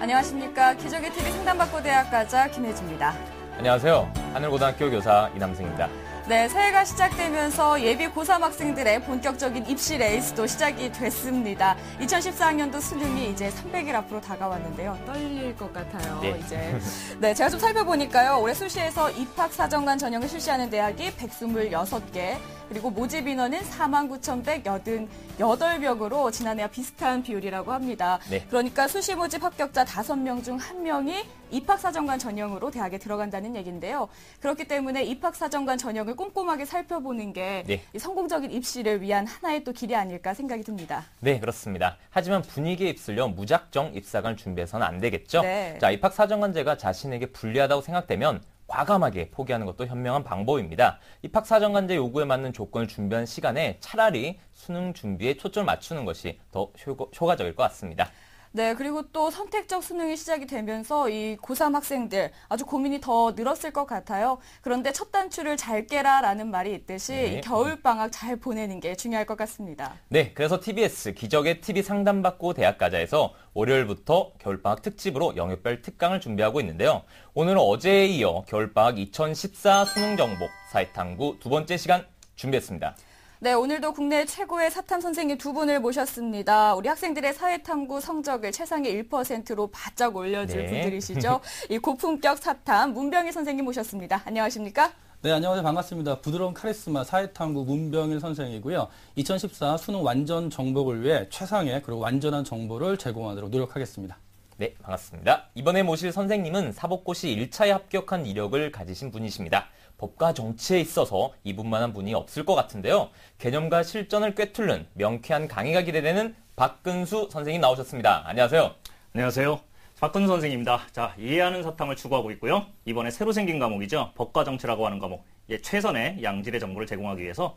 안녕하십니까. 기적의 TV 상담받고 대학가자 김혜주입니다. 안녕하세요. 하늘고등학교 교사 이남승입니다. 네, 새해가 시작되면서 예비 고3 학생들의 본격적인 입시 레이스도 시작이 됐습니다. 2014학년도 수능이 이제 300일 앞으로 다가왔는데요. 떨릴 것 같아요. 네. 이제. 네, 제가 좀 살펴보니까요. 올해 수시에서 입학사정관 전형을 실시하는 대학이 126개, 그리고 모집 인원은 49,188명으로 지난해와 비슷한 비율이라고 합니다. 네. 그러니까 수시 모집 합격자 5명 중 1명이 입학사정관 전형으로 대학에 들어간다는 얘기인데요. 그렇기 때문에 입학사정관 전형을 꼼꼼하게 살펴보는 게 네. 성공적인 입시를 위한 하나의 또 길이 아닐까 생각이 듭니다. 네, 그렇습니다. 하지만 분위기에 휩쓸려 무작정 입사관을 준비해서는 안 되겠죠. 네. 자, 입학사정관제가 자신에게 불리하다고 생각되면 과감하게 포기하는 것도 현명한 방법입니다. 입학사정관제 요구에 맞는 조건을 준비한 시간에 차라리 수능 준비에 초점을 맞추는 것이 더 효과적일 것 같습니다. 네, 그리고 또 선택적 수능이 시작이 되면서 이 고3 학생들 아주 고민이 더 늘었을 것 같아요. 그런데 첫 단추를 잘 깨라라는 말이 있듯이 네. 이 겨울방학 잘 보내는 게 중요할 것 같습니다. 네, 그래서 TBS 기적의 TV 상담받고 대학가자에서 월요일부터 겨울방학 특집으로 영역별 특강을 준비하고 있는데요. 오늘은 어제에 이어 겨울방학 2014 수능 정복 사회탐구 두 번째 시간 준비했습니다. 네, 오늘도 국내 최고의 사탐 선생님 두 분을 모셨습니다. 우리 학생들의 사회탐구 성적을 최상의 1%로 바짝 올려줄 네. 분들이시죠. 이 고품격 사탐 문병일 선생님 모셨습니다. 안녕하십니까? 네, 안녕하세요. 반갑습니다. 부드러운 카리스마 사회탐구 문병일 선생이고요. 2014 수능 완전 정복을 위해 최상의 그리고 완전한 정보를 제공하도록 노력하겠습니다. 네, 반갑습니다. 이번에 모실 선생님은 사법고시 1차에 합격한 이력을 가지신 분이십니다. 법과 정치에 있어서 이분만한 분이 없을 것 같은데요. 개념과 실전을 꿰뚫는 명쾌한 강의가 기대되는 박근수 선생님 나오셨습니다. 안녕하세요. 안녕하세요. 박근수 선생님입니다. 자, 이해하는 사탐을 추구하고 있고요. 이번에 새로 생긴 과목이죠. 법과 정치라고 하는 과목. 최선의 양질의 정보를 제공하기 위해서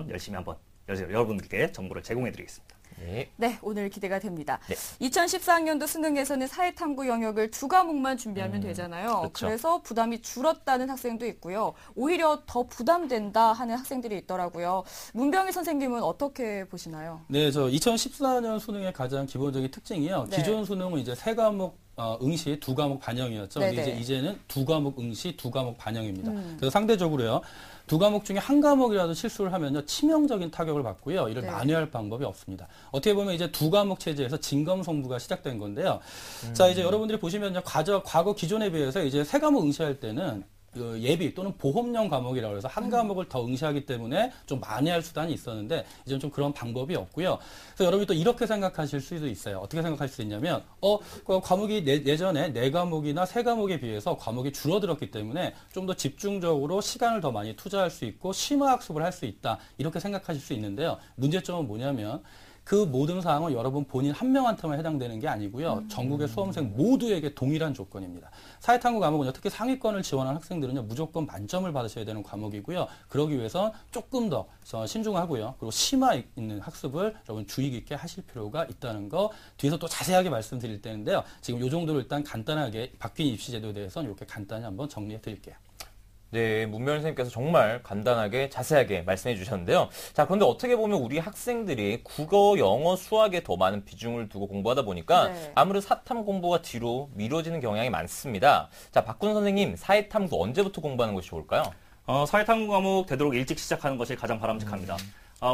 열심히 여러분들께 정보를 제공해드리겠습니다. 네. 네, 오늘 기대가 됩니다. 네. 2014학년도 수능에서는 사회탐구 영역을 2과목만 준비하면 되잖아요. 그렇죠. 그래서 부담이 줄었다는 학생도 있고요. 오히려 더 부담된다 하는 학생들이 있더라고요. 문병희 선생님은 어떻게 보시나요? 네, 저 2014년 수능의 가장 기본적인 특징이요. 네. 기존 수능은 이제 3과목 응시, 2과목 반영이었죠. 근데 네네. 이제는 2과목 응시, 2과목 반영입니다. 그래서 상대적으로요. 2과목 중에 1과목이라도 실수를 하면요. 치명적인 타격을 받고요. 이를 네. 만회할 방법이 없습니다. 어떻게 보면 이제 2과목 체제에서 진검승부가 시작된 건데요. 자, 이제 여러분들이 보시면요. 과거 기존에 비해서 이제 3과목 응시할 때는 그 예비 또는 보험형 과목이라고 해서 한 과목을 더 응시하기 때문에 좀 만회할 수단이 있었는데 이제는 좀 그런 방법이 없고요. 그래서 여러분이 또 이렇게 생각하실 수도 있어요. 어떻게 생각할 수 있냐면 그 과목이 예전에 4과목이나 3과목에 비해서 과목이 줄어들었기 때문에 좀 더 집중적으로 시간을 더 많이 투자할 수 있고 심화 학습을 할 수 있다. 이렇게 생각하실 수 있는데요. 문제점은 뭐냐면 그 모든 사항은 여러분 본인 한 명한테만 해당되는 게 아니고요. 전국의 수험생 모두에게 동일한 조건입니다. 사회탐구 과목은요. 특히 상위권을 지원한 학생들은요. 무조건 만점을 받으셔야 되는 과목이고요. 그러기 위해서 조금 더 신중하고요. 그리고 심화 있는 학습을 여러분 주의 깊게 하실 필요가 있다는 거 뒤에서 또 자세하게 말씀드릴 텐데요. 지금 이 정도로 일단 간단하게 바뀐 입시제도에 대해서는 이렇게 간단히 한번 정리해 드릴게요. 네, 문명일 선생님께서 정말 간단하게 자세하게 말씀해 주셨는데요. 자, 그런데 어떻게 보면 우리 학생들이 국어, 영어, 수학에 더 많은 비중을 두고 공부하다 보니까 네. 아무래도 사탐 공부가 뒤로 미뤄지는 경향이 많습니다. 자, 박군 선생님, 사회탐구 언제부터 공부하는 것이 좋을까요? 사회탐구 과목 되도록 일찍 시작하는 것이 가장 바람직합니다.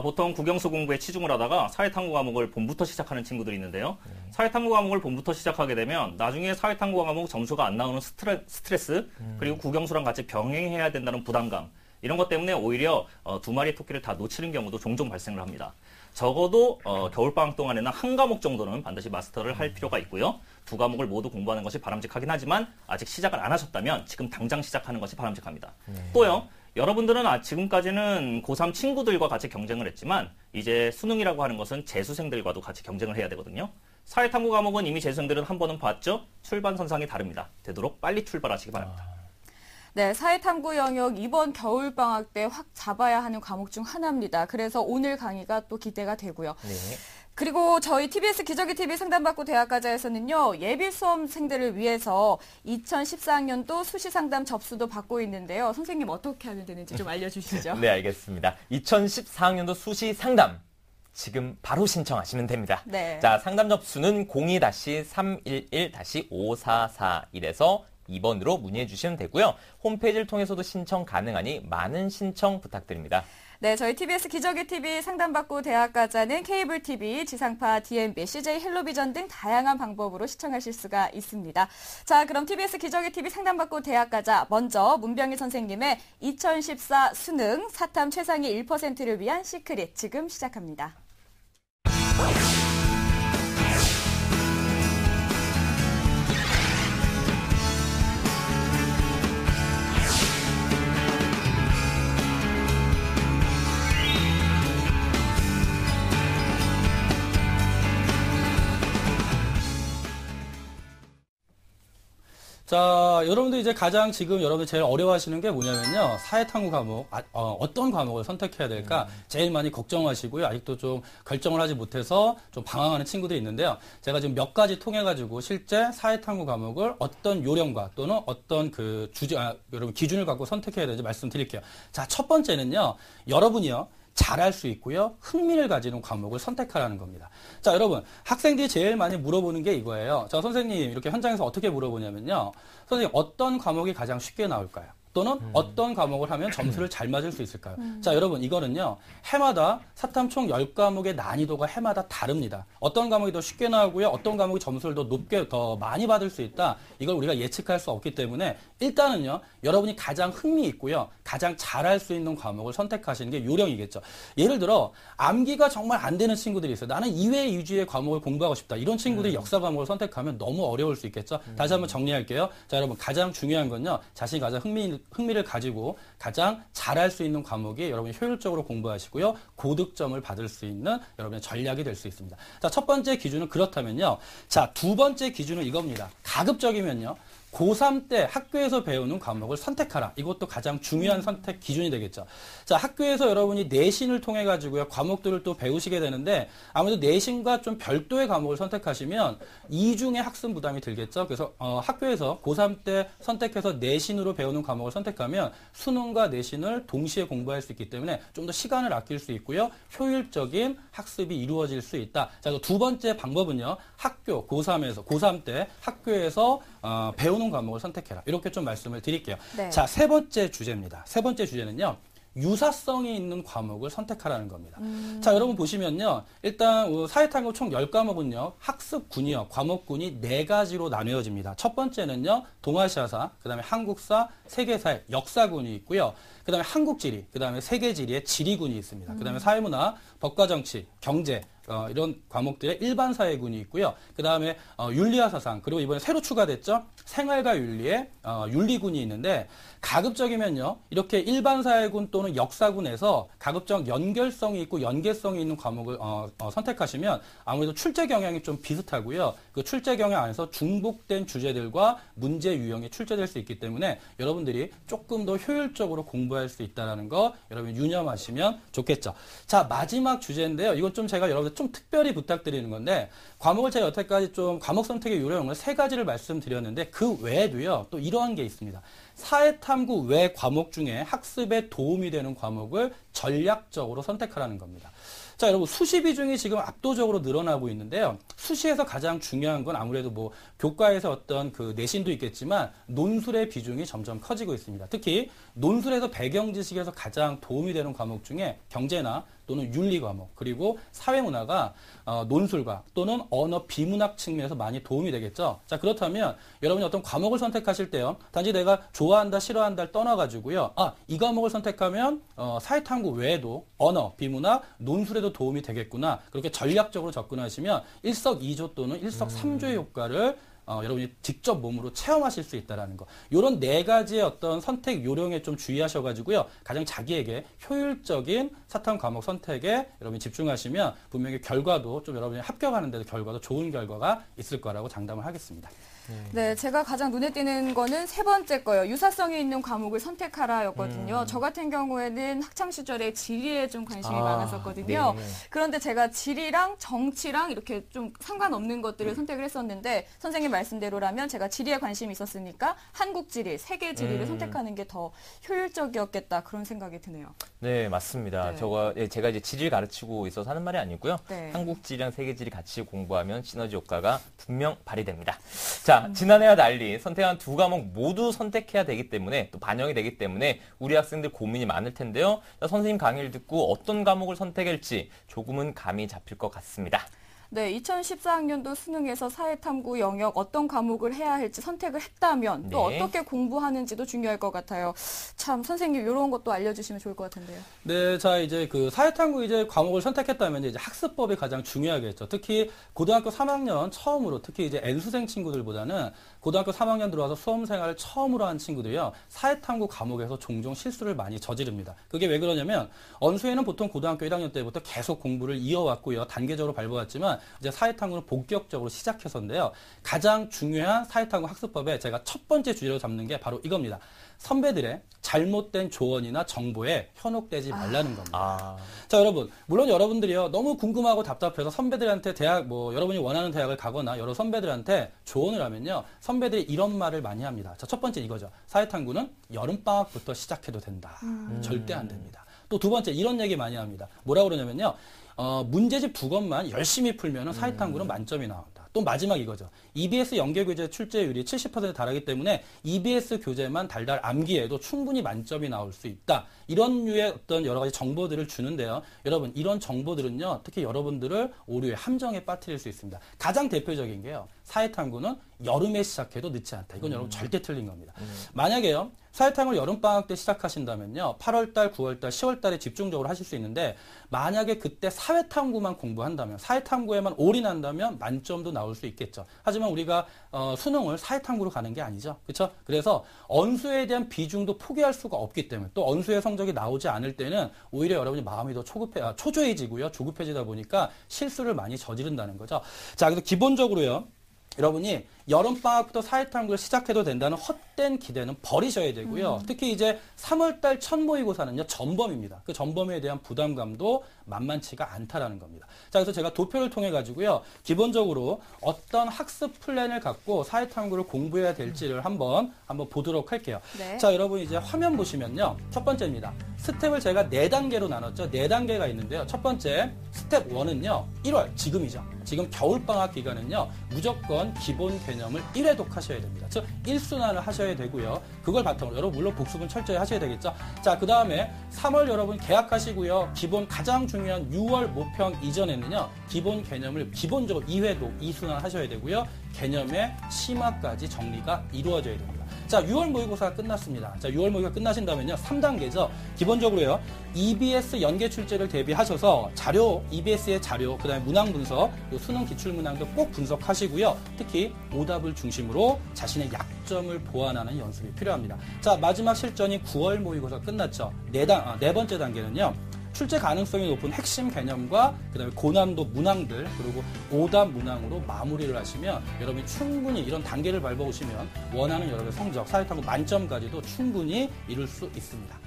보통 국영수 공부에 치중을 하다가 사회탐구 과목을 봄부터 시작하는 친구들이 있는데요. 사회탐구 과목을 봄부터 시작하게 되면 나중에 사회탐구 과목 점수가 안 나오는 스트레스 그리고 국영수랑 같이 병행해야 된다는 부담감 이런 것 때문에 오히려 두 마리의 토끼를 다 놓치는 경우도 종종 발생을 합니다. 적어도 겨울방학 동안에는 한 과목 정도는 반드시 마스터를 할 필요가 있고요. 2과목을 모두 공부하는 것이 바람직하긴 하지만 아직 시작을 안 하셨다면 지금 당장 시작하는 것이 바람직합니다. 또요. 여러분들은 지금까지는 고3 친구들과 같이 경쟁을 했지만 이제 수능이라고 하는 것은 재수생들과도 같이 경쟁을 해야 되거든요. 사회탐구 과목은 이미 재수생들은 한 번은 봤죠. 출발선상이 다릅니다. 되도록 빨리 출발하시기 바랍니다. 네, 사회탐구 영역 이번 겨울방학 때 확 잡아야 하는 과목 중 하나입니다. 그래서 오늘 강의가 또 기대가 되고요. 네. 그리고 저희 TBS 기적의 TV 상담받고 대학가자에서는요. 예비 수험생들을 위해서 2014학년도 수시 상담 접수도 받고 있는데요. 선생님 어떻게 하면 되는지 좀 알려주시죠. 네, 알겠습니다. 2014학년도 수시 상담. 지금 바로 신청하시면 됩니다. 네. 자, 상담 접수는 02-311-5441에서 2번으로 문의해 주시면 되고요. 홈페이지를 통해서도 신청 가능하니 많은 신청 부탁드립니다. 네, 저희 TBS 기저귀 TV 상담받고 대학 가자는 케이블 TV, 지상파, DMB, CJ 헬로비전 등 다양한 방법으로 시청하실 수가 있습니다. 자, 그럼 TBS 기저귀 TV 상담받고 대학 가자. 먼저 문병희 선생님의 2014 수능 사탐 최상위 1%를 위한 시크릿 지금 시작합니다. 자, 여러분들 이제 가장 지금 여러분들 제일 어려워하시는 게 뭐냐면요. 사회탐구 과목, 어떤 과목을 선택해야 될까 제일 많이 걱정하시고요. 아직도 좀 결정을 하지 못해서 좀 방황하는 친구들이 있는데요. 제가 지금 몇 가지 통해가지고 실제 사회탐구 과목을 어떤 요령과 또는 어떤 그 여러분 기준을 갖고 선택해야 되는지 말씀드릴게요. 자, 첫 번째는요. 여러분이요. 잘할 수 있고요. 흥미를 가지는 과목을 선택하라는 겁니다. 자, 여러분, 학생들이 제일 많이 물어보는 게 이거예요. 자, 선생님, 이렇게 현장에서 어떻게 물어보냐면요. 선생님, 어떤 과목이 가장 쉽게 나올까요? 또는 어떤 과목을 하면 점수를 잘 맞을 수 있을까요? 자, 여러분, 이거는요, 해마다 사탐 총 10과목의 난이도가 해마다 다릅니다. 어떤 과목이 더 쉽게 나오고요, 어떤 과목이 점수를 더 높게, 더 많이 받을 수 있다. 이걸 우리가 예측할 수 없기 때문에 일단은요, 여러분이 가장 흥미 있고요, 가장 잘할 수 있는 과목을 선택하시는 게 요령이겠죠. 예를 들어, 암기가 정말 안 되는 친구들이 있어요. 나는 2회 위주의 과목을 공부하고 싶다. 이런 친구들이 역사 과목을 선택하면 너무 어려울 수 있겠죠. 다시 한번 정리할게요. 자, 여러분, 가장 중요한 건요, 자신이 가장 흥미를 가지고 가장 잘할 수 있는 과목이 여러분이 효율적으로 공부하시고요. 고득점을 받을 수 있는 여러분의 전략이 될 수 있습니다. 자, 첫 번째 기준은 그렇다면요. 자, 두 번째 기준은 이겁니다. 가급적이면요. 고3 때 학교에서 배우는 과목을 선택하라. 이것도 가장 중요한 선택 기준이 되겠죠. 자, 학교에서 여러분이 내신을 통해 가지고요. 과목들을 또 배우시게 되는데 아무래도 내신과 좀 별도의 과목을 선택하시면 이중의 학습 부담이 들겠죠. 그래서 학교에서 고3 때 선택해서 내신으로 배우는 과목을 선택하면 수능과 내신을 동시에 공부할 수 있기 때문에 좀 더 시간을 아낄 수 있고요. 효율적인 학습이 이루어질 수 있다. 자, 두 번째 방법은요. 학교 고3 때 학교에서 배우는 과목을 선택해라. 이렇게 좀 말씀을 드릴게요. 네. 자, 세 번째 주제입니다. 세 번째 주제는요. 유사성이 있는 과목을 선택하라는 겁니다. 자, 여러분 보시면요. 일단 사회탐구 총 10과목은요. 학습군이요. 과목군이 4가지로 나뉘어집니다. 첫 번째는요. 동아시아사, 그다음에 한국사, 세계사회, 역사군이 있고요. 그다음에 한국지리, 그다음에 세계지리의 지리군이 있습니다. 그다음에 사회문화, 법과정치, 경제, 이런 과목들의 일반 사회군이 있고요. 그 다음에 윤리와 사상, 그리고 이번에 새로 추가됐죠. 생활과 윤리의 윤리군이 있는데 가급적이면요. 이렇게 일반 사회군 또는 역사군에서 가급적 연결성이 있고 연계성이 있는 과목을 선택하시면 아무래도 출제 경향이 좀 비슷하고요. 그 출제 경향 안에서 중복된 주제들과 문제 유형이 출제될 수 있기 때문에 여러분들이 조금 더 효율적으로 공부할 수 있다는 거 여러분 유념하시면 좋겠죠. 자, 마지막 주제인데요. 이건 좀 제가 여러분들 좀 특별히 부탁드리는 건데 과목을 제가 여태까지 좀 과목 선택의 요령을 3가지를 말씀드렸는데 그 외에도요. 또 이러한 게 있습니다. 사회탐구 외 과목 중에 학습에 도움이 되는 과목을 전략적으로 선택하라는 겁니다. 자, 여러분 수시 비중이 지금 압도적으로 늘어나고 있는데요. 수시에서 가장 중요한 건 아무래도 뭐 교과에서 어떤 그 내신도 있겠지만 논술의 비중이 점점 커지고 있습니다. 특히 논술에서 배경 지식에서 가장 도움이 되는 과목 중에 경제나 또는 윤리 과목 그리고 사회문화가 논술과 또는 언어 비문학 측면에서 많이 도움이 되겠죠. 자, 그렇다면 여러분이 어떤 과목을 선택하실 때요. 단지 내가 좋아한다 싫어한다를 떠나가지고요. 이 과목을 선택하면 사회탐구 외에도 언어, 비문학, 논술에도 도움이 되겠구나. 그렇게 전략적으로 접근하시면 일석이조 또는 일석삼조의 효과를 여러분이 직접 몸으로 체험하실 수 있다는 거. 이런 4가지의 어떤 선택 요령에 좀 주의하셔가지고요. 가장 자기에게 효율적인 사탐 과목 선택에 여러분이 집중하시면 분명히 결과도 좀 여러분이 합격하는 데도 결과도 좋은 결과가 있을 거라고 장담을 하겠습니다. 네, 제가 가장 눈에 띄는 거는 3번째 거예요. 유사성이 있는 과목을 선택하라였거든요. 저 같은 경우에는 학창 시절에 지리에 좀 관심이 많았었거든요. 그런데 제가 지리랑 정치랑 이렇게 좀 상관없는 것들을 선택을 했었는데 선생님 말씀대로라면 제가 지리에 관심이 있었으니까 한국 지리, 세계 지리를 선택하는 게 더 효율적이었겠다 그런 생각이 드네요. 네, 맞습니다. 네. 제가 이제 지리를 가르치고 있어서 하는 말이 아니고요. 네. 한국 지리랑 세계 지리 같이 공부하면 시너지 효과가 분명 발휘됩니다. 자, 지난해와 달리 선택한 두 과목 모두 선택해야 되기 때문에 또 반영이 되기 때문에 우리 학생들 고민이 많을 텐데요. 자, 선생님 강의를 듣고 어떤 과목을 선택할지 조금은 감이 잡힐 것 같습니다. 네, 2014학년도 수능에서 사회탐구 영역 어떤 과목을 해야 할지 선택을 했다면 또 네. 어떻게 공부하는지도 중요할 것 같아요. 참 선생님 이런 것도 알려주시면 좋을 것 같은데요. 네, 자 이제 그 사회탐구 이제 과목을 선택했다면 이제 학습법이 가장 중요하겠죠. 특히 고등학교 3학년 처음으로 특히 이제 N수생 친구들보다는 고등학교 3학년 들어와서 수험 생활을 처음으로 한 친구들이요. 사회탐구 과목에서 종종 실수를 많이 저지릅니다. 그게 왜 그러냐면 언수에는 보통 고등학교 1학년 때부터 계속 공부를 이어왔고요. 단계적으로 밟아왔지만 이제 사회탐구는 본격적으로 시작해서인데요. 가장 중요한 사회탐구 학습법에 제가 첫 번째 주제로 잡는 게 바로 이겁니다. 선배들의 잘못된 조언이나 정보에 현혹되지 말라는 겁니다. 자, 여러분. 물론 여러분들이요. 너무 궁금하고 답답해서 선배들한테 여러분이 원하는 대학을 가거나 여러 선배들한테 조언을 하면요. 선배들이 이런 말을 많이 합니다. 자, 첫 번째 이거죠. 사회탐구는 여름방학부터 시작해도 된다. 절대 안 됩니다. 또 두 번째 이런 얘기 많이 합니다. 뭐라고 그러냐면요. 문제집 두 권만 열심히 풀면 사회탐구는 만점이 나온다. 또 마지막 이거죠. EBS 연계교재 출제율이 70%에 달하기 때문에 EBS 교재만 달달 암기해도 충분히 만점이 나올 수 있다. 이런 류의 어떤 여러 가지 정보들을 주는데요. 여러분, 이런 정보들은요. 특히 여러분들을 오류의 함정에 빠뜨릴 수 있습니다. 가장 대표적인 게요. 사회탐구는 여름에 시작해도 늦지 않다. 이건 여러분 절대 틀린 겁니다. 만약에요. 사회탐구를 여름방학 때 시작하신다면요. 8월달, 9월달, 10월달에 집중적으로 하실 수 있는데 만약에 그때 사회탐구만 공부한다면 사회탐구에만 올인한다면 만점도 나올 수 있겠죠. 하지만 우리가 수능을 사회탐구로 가는 게 아니죠. 그렇죠? 그래서 언수에 대한 비중도 포기할 수가 없기 때문에 또 언수의 성적이 나오지 않을 때는 오히려 여러분이 마음이 더 초조해지고요. 조급해지다 보니까 실수를 많이 저지른다는 거죠. 자, 그래서 기본적으로요. 여러분이 여름방학부터 사회탐구를 시작해도 된다는 헛된 기대는 버리셔야 되고요. 특히 이제 3월달 첫 모의고사는요, 전범입니다. 그 전범에 대한 부담감도 만만치가 않다라는 겁니다. 자, 그래서 제가 도표를 통해 가지고요, 기본적으로 어떤 학습 플랜을 갖고 사회탐구를 공부해야 될지를 한번 보도록 할게요. 네. 자, 여러분 이제 화면 보시면요, 첫 번째입니다. 스텝을 제가 4단계로 나눴죠. 4단계가 있는데요. 첫 번째, 스텝 1은요, 1월, 지금이죠. 지금 겨울방학 기간은요, 무조건 기본 개념을 1회 독하셔야 됩니다. 즉 1순환을 하셔야 되고요. 그걸 바탕으로 여러분 물론 복습은 철저히 하셔야 되겠죠. 자, 그 다음에 3월 여러분 개학하시고요. 기본 가장 중요한 6월 모평 이전에는요. 기본 개념을 기본적으로 2회 2순환 하셔야 되고요. 개념의 심화까지 정리가 이루어져야 됩니다. 자, 6월 모의고사가 끝났습니다. 자, 6월 모의고사 끝나신다면요. 3단계죠. 기본적으로요. EBS 연계 출제를 대비하셔서 자료, EBS의 자료, 그 다음에 문항 분석, 수능 기출 문항도 꼭 분석하시고요. 특히 오답을 중심으로 자신의 약점을 보완하는 연습이 필요합니다. 자, 마지막 실전이 9월 모의고사 끝났죠. 네 번째 단계는요. 출제 가능성이 높은 핵심 개념과 그다음에 고난도 문항들 그리고 오답 문항으로 마무리를 하시면 여러분이 충분히 이런 단계를 밟아오시면 원하는 여러분의 성적, 사회탐구 만점까지도 충분히 이룰 수 있습니다.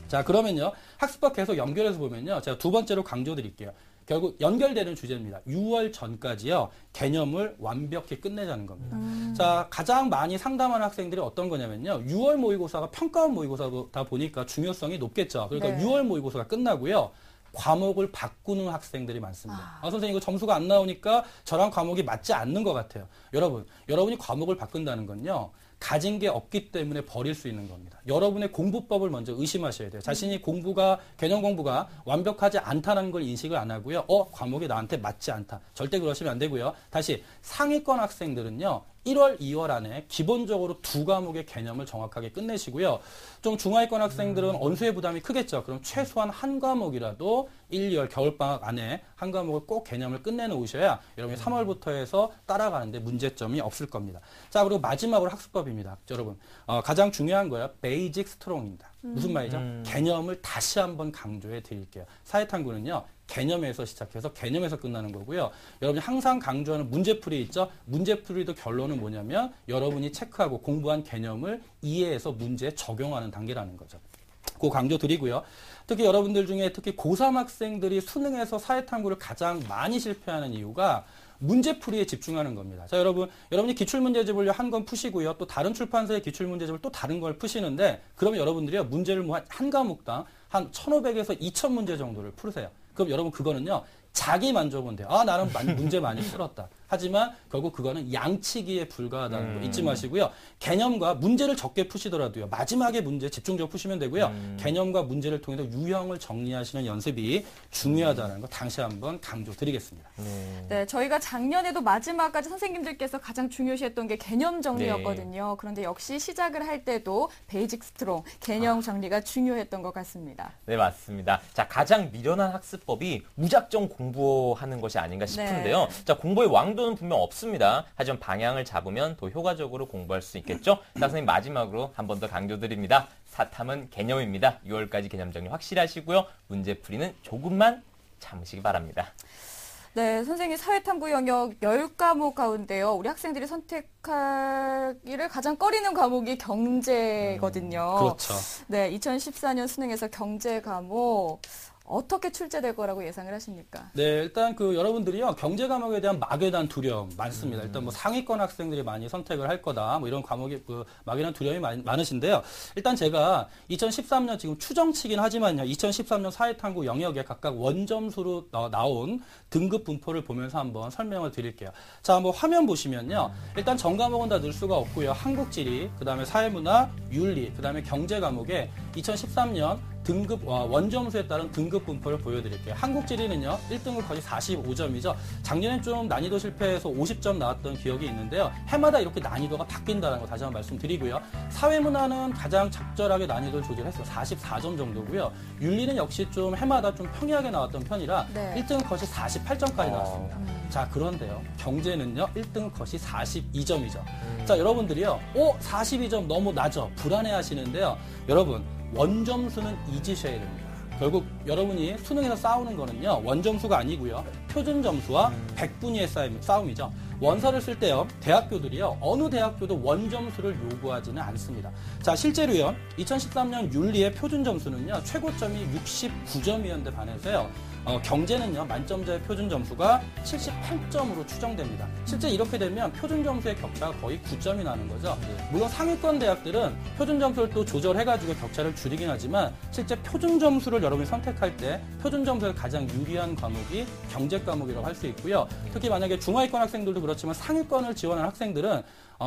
자, 그러면요. 학습법 계속 연결해서 보면요. 제가 두 번째로 강조드릴게요. 결국 연결되는 주제입니다. 6월 전까지요. 개념을 완벽히 끝내자는 겁니다. 자, 가장 많이 상담하는 학생들이 어떤 거냐면요. 6월 모의고사가 평가원 모의고사다 보니까 중요성이 높겠죠. 그러니까 네. 6월 모의고사가 끝나고요. 과목을 바꾸는 학생들이 많습니다. 선생님 이거 점수가 안 나오니까 저랑 과목이 맞지 않는 것 같아요. 여러분이 과목을 바꾼다는 건요. 가진 게 없기 때문에 버릴 수 있는 겁니다. 여러분의 공부법을 먼저 의심하셔야 돼요. 자신이 개념 공부가 완벽하지 않다는 걸 인식을 안 하고요. 과목이 나한테 맞지 않다. 절대 그러시면 안 되고요. 다시 상위권 학생들은요. 1월, 2월 안에 기본적으로 두 과목의 개념을 정확하게 끝내시고요. 좀 중하위권 학생들은 언수의 부담이 크겠죠. 그럼 최소한 한 과목이라도 1, 2월 겨울방학 안에 한 과목을 꼭 개념을 끝내놓으셔야 여러분이 3월부터 해서 따라가는데 문제점이 없을 겁니다. 자, 그리고 마지막으로 학습법입니다. 여러분, 가장 중요한 거예요. 베이직 스트롱입니다. 무슨 말이죠? 개념을 다시 한번 강조해 드릴게요. 사회탐구는요. 개념에서 시작해서 개념에서 끝나는 거고요. 여러분이 항상 강조하는 문제풀이 있죠? 문제풀이도 결론은 뭐냐면 여러분이 체크하고 공부한 개념을 이해해서 문제에 적용하는 단계라는 거죠. 그 강조 드리고요. 특히 여러분들 중에 특히 고3 학생들이 수능에서 사회탐구를 가장 많이 실패하는 이유가 문제풀이에 집중하는 겁니다. 자, 여러분이 기출문제집을 한 권 푸시고요. 또 다른 출판사의 기출문제집을 또 다른 걸 푸시는데, 그러면 여러분들이요, 문제를 뭐 한 과목당 한 1,500에서 2,000문제 정도를 풀으세요. 그럼 여러분 그거는요, 자기 만족은 돼요. 아, 나는 문제 많이 풀었다. 하지만 결국 그거는 양치기에 불과하다는 거 잊지 마시고요. 개념과 문제를 적게 푸시더라도요. 마지막에 문제 집중적으로 푸시면 되고요. 개념과 문제를 통해서 유형을 정리하시는 연습이 중요하다는 거 다시 한번 강조드리겠습니다. 네, 저희가 작년에도 마지막까지 선생님들께서 가장 중요시했던 게 개념 정리였거든요. 그런데 역시 시작을 할 때도 베이직 스트롱, 개념 정리가 중요했던 것 같습니다. 네, 맞습니다. 자, 가장 미련한 학습법이 무작정 공부하는 것이 아닌가 싶은데요. 네. 자, 공부의 왕도는 분명 없습니다. 하지만 방향을 잡으면 더 효과적으로 공부할 수 있겠죠? 자, 선생님 마지막으로 한 번 더 강조드립니다. 사탐은 개념입니다. 6월까지 개념 정리 확실히 하시고요. 문제풀이는 조금만 참으시기 바랍니다. 네, 선생님 사회탐구 영역 10과목 가운데요. 우리 학생들이 선택하기를 가장 꺼리는 과목이 경제거든요. 그렇죠. 네, 2014년 수능에서 경제 과목 어떻게 출제될 거라고 예상을 하십니까? 네, 일단 여러분들이요, 경제 과목에 대한 막연한 두려움 많습니다. 일단 뭐 상위권 학생들이 많이 선택을 할 거다, 뭐 이런 과목에 막연한 두려움이 많으신데요. 일단 제가 2013년 지금 추정치긴 하지만요, 2013년 사회탐구 영역에 각각 원점수로 나온 등급 분포를 보면서 한번 설명을 드릴게요. 자, 한번 화면 보시면요, 일단 전 과목은 다 넣을 수가 없고요. 한국지리, 그 다음에 사회문화, 윤리, 그 다음에 경제 과목에 2013년 등급 원점수에 따른 등급 분포를 보여드릴게요. 한국지리는요, 1등급 거의 45점이죠. 작년에 좀 난이도 실패해서 50점 나왔던 기억이 있는데요. 해마다 이렇게 난이도가 바뀐다는 거 다시 한번 말씀드리고요. 사회문화는 가장 적절하게 난이도를 조절했어요. 44점 정도고요. 윤리는 역시 좀 해마다 좀 평이하게 나왔던 편이라 네. 1등급 컷이 48점까지 나왔습니다. 자, 그런데요, 경제는요, 1등급 컷이 42점이죠. 자, 여러분들이요, 42점 너무 낮아 불안해 하시는데요. 여러분, 원점수는 잊으셔야 됩니다. 결국 여러분이 수능에서 싸우는 거는요, 원점수가 아니고요, 표준점수와 100분위의 싸움이죠. 원서를 쓸 때요, 대학교들이요, 어느 대학교도 원점수를 요구하지는 않습니다. 자, 실제로요, 2013년 윤리의 표준점수는요, 최고점이 69점이었는데 반해서요, 경제는요, 만점자의 표준점수가 78점으로 추정됩니다. 실제 이렇게 되면 표준점수의 격차가 거의 9점이 나는 거죠. 물론 상위권 대학들은 표준점수를 또 조절해가지고 격차를 줄이긴 하지만 실제 표준점수를 여러분이 선택할 때 표준점수에 가장 유리한 과목이 경제 과목이라고 할 수 있고요. 특히 만약에 중하위권 학생들도 그렇지만 상위권을 지원한 학생들은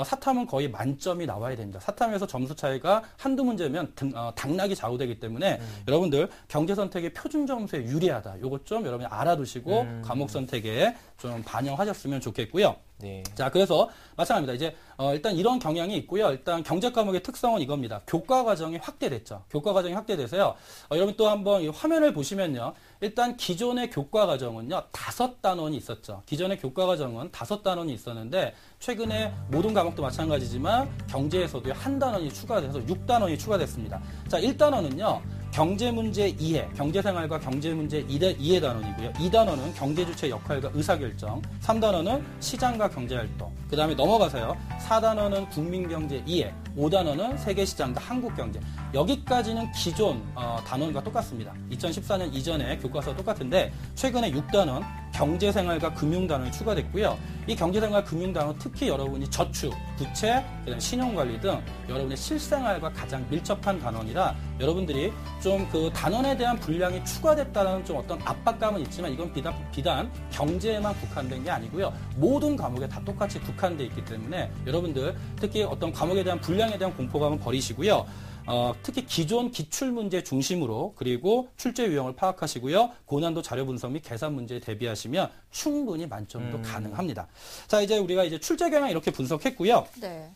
사탐은 거의 만점이 나와야 됩니다. 사탐에서 점수 차이가 한두 문제면 당락이 좌우되기 때문에 여러분들 경제 선택의 표준 점수에 유리하다. 요것 좀 여러분이 알아두시고 과목 선택에 좀 반영하셨으면 좋겠고요. 네. 자, 그래서 마찬가지입니다. 이제 일단 이런 경향이 있고요. 일단 경제 과목의 특성은 이겁니다. 교과 과정이 확대됐죠. 교과 과정이 확대돼서요. 여러분 또 한번 이 화면을 보시면요. 일단 기존의 교과 과정은요, 5단원이 있었죠. 기존의 교과 과정은 5단원이 있었는데 최근에 모든 과목도 마찬가지지만 경제에서도 한 단원이 추가돼서 6단원이 추가됐습니다. 자, 1단원은요. 경제문제 이해, 경제생활과 경제문제 이해 단원이고요. 2단원은 경제주체 역할과 의사결정, 3단원은 시장과 경제활동, 그 다음에 넘어가서요. 4단원은 국민경제 이해, 5단원은 세계시장과 한국경제. 여기까지는 기존 단원과 똑같습니다. 2014년 이전에 교과서 똑같은데 최근에 6단원 경제생활과 금융단원이 추가됐고요. 이 경제생활 금융단원 특히 여러분이 저축, 부채, 그다음에 신용관리 등 여러분의 실생활과 가장 밀접한 단원이라 여러분들이 좀 그 단원에 대한 분량이 추가됐다는 좀 어떤 압박감은 있지만 이건 비단 경제에만 국한된 게 아니고요. 모든 과목에 다 똑같이 국한돼 있기 때문에 여러분들 특히 어떤 과목에 대한 분량에 대한 공포감은 버리시고요. 특히 기존 기출문제 중심으로 그리고 출제 유형을 파악하시고요. 고난도 자료 분석 및 계산 문제에 대비하시면 충분히 만점도 가능합니다. 자, 이제 우리가 이제 출제 경향 이렇게 분석했고요. 네.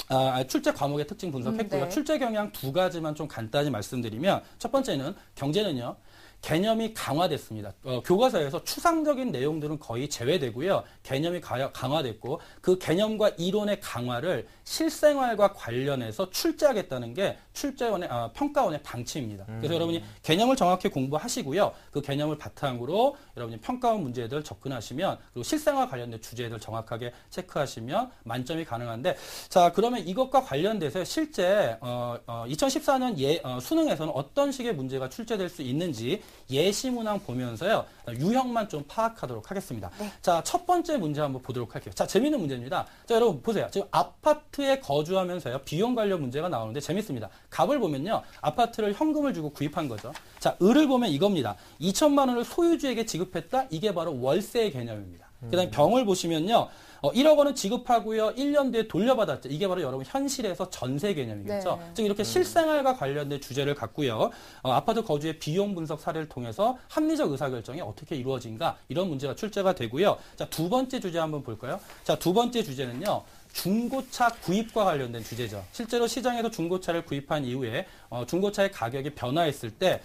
출제 과목의 특징 분석했고요. 네. 출제 경향 2가지만 좀 간단히 말씀드리면 첫 번째는 경제는요. 개념이 강화됐습니다. 교과서에서 추상적인 내용들은 거의 제외되고요. 개념이 강화됐고 그 개념과 이론의 강화를 실생활과 관련해서 출제하겠다는 게 평가원의 방침입니다. 그래서 여러분이 개념을 정확히 공부하시고요. 그 개념을 바탕으로 여러분이 평가원 문제들 접근하시면 그리고 실생활 관련된 주제들 정확하게 체크하시면 만점이 가능한데 자 그러면 이것과 관련돼서 실제 2014년 수능에서는 어떤 식의 문제가 출제될 수 있는지 예시 문항 보면서요. 유형만 좀 파악하도록 하겠습니다. 네. 자, 첫 번째 문제 한번 보도록 할게요. 자, 재밌는 문제입니다. 자, 여러분 보세요. 지금 아파트에 거주하면서요. 비용 관련 문제가 나오는데 재밌습니다. 갑을 보면요. 아파트를 현금을 주고 구입한 거죠. 자, 을을 보면 이겁니다. 2천만 원을 소유주에게 지급했다. 이게 바로 월세의 개념입니다. 그다음에 병을 보시면요. 1억 원은 지급하고요. 1년 뒤에 돌려받았죠. 이게 바로 여러분 현실에서 전세 개념이겠죠. 네. 즉 이렇게 실생활과 관련된 주제를 갖고요. 아파트 거주의 비용 분석 사례를 통해서 합리적 의사결정이 어떻게 이루어진가 이런 문제가 출제가 되고요. 자, 두 번째 주제 한번 볼까요? 자, 두 번째 주제는요. 중고차 구입과 관련된 주제죠. 실제로 시장에서 중고차를 구입한 이후에 중고차의 가격이 변화했을 때